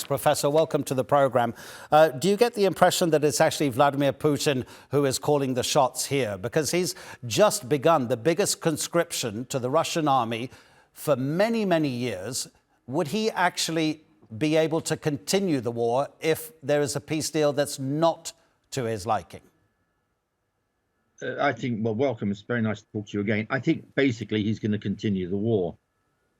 Professor, welcome to the program. Do you get the impression that it's actually Vladimir Putin who is calling the shots here? Because he's just begun the biggest conscription to the Russian army for many, many years. Would he actually be able to continue the war if there is a peace deal that's not to his liking? I think, well, welcome. It's very nice to talk to you again. I think basically he's going to continue the war.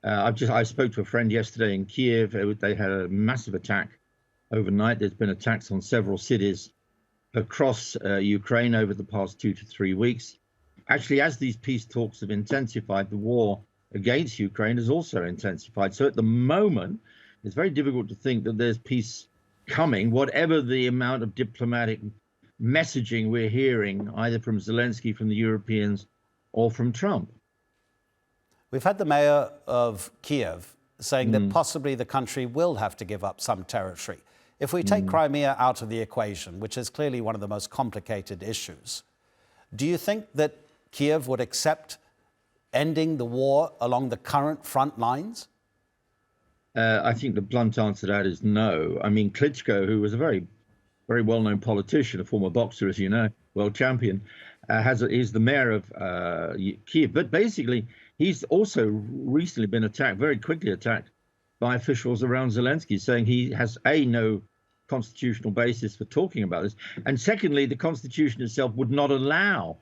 I spoke to a friend yesterday in Kiev. They had a massive attack overnight. There's been attacks on several cities across Ukraine over the past 2 to 3 weeks. Actually, as these peace talks have intensified, the war against Ukraine has also intensified. So at the moment, it's very difficult to think that there's peace coming, whatever the amount of diplomatic messaging we're hearing, either from Zelensky, from the Europeans, or from Trump. We've had the mayor of Kiev saying that possibly the country will have to give up some territory. If we take Crimea out of the equation, which is clearly one of the most complicated issues, do you think that Kiev would accept ending the war along the current front lines? I think the blunt answer to that is no. I mean, Klitschko, who was a very well-known politician, a former boxer, as you know, world champion, is the mayor of Kiev. But basically, he's also recently been attacked, very quickly attacked, by officials around Zelensky, saying he has, A, no constitutional basis for talking about this, and secondly, the constitution itself would not allow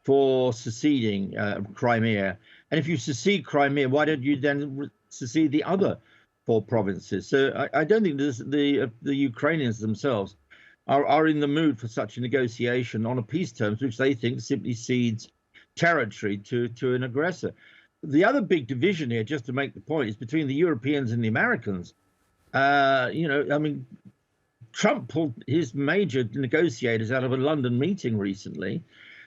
for seceding Crimea. And if you secede Crimea, why don't you then secede the other 4 provinces? So I don't think the Ukrainians themselves are in the mood for such a negotiation on a peace terms, which they think simply cedes territory to an aggressor. The other big division here, just to make the point, is between the Europeans and the Americans. I mean, Trump pulled his major negotiators out of a London meeting recently.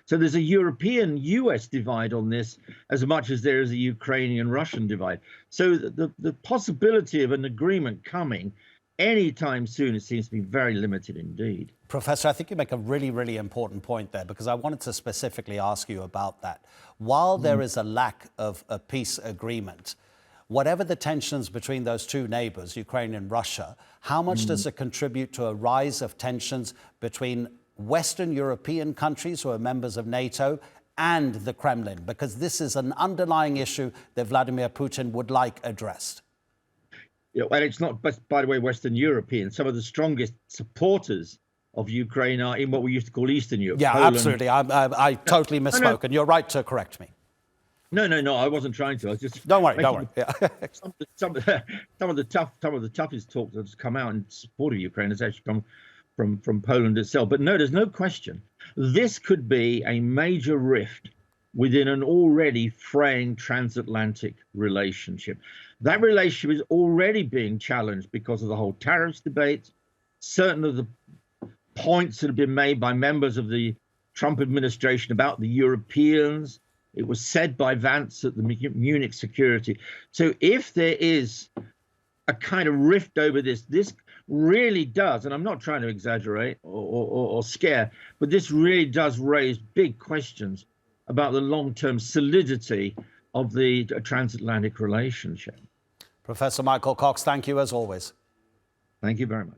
So there's a European-US divide on this as much as there is a Ukrainian-Russian divide. So the possibility of an agreement coming anytime soon, it seems to be very limited indeed. Professor, I think you make a really, really important point there, because I wanted to specifically ask you about that. While there is a lack of a peace agreement, whatever the tensions between those 2 neighbors, Ukraine and Russia, how much does it contribute to a rise of tensions between Western European countries who are members of NATO and the Kremlin? Because this is an underlying issue that Vladimir Putin would like addressed. Yeah, well, it's not, by the way, Western European. Some of the strongest supporters of Ukraine are in what we used to call Eastern Europe. Yeah, Poland. Absolutely. I totally misspoke, and you're right to correct me. No, I wasn't trying to. I was just don't worry. Yeah. some of the toughest talk that's come out in support of Ukraine has actually come from Poland itself. But no, there's no question. This could be a major rift within an already fraying transatlantic relationship. That relationship is already being challenged because of the whole tariffs debate. Certain of the points that have been made by members of the Trump administration about the Europeans. It was said by Vance at the Munich security. So if there is a kind of rift over this really does, and I'm not trying to exaggerate or scare, but this really does raise big questions about the long-term solidity of the transatlantic relationship. Professor Michael Cox, thank you as always. Thank you very much.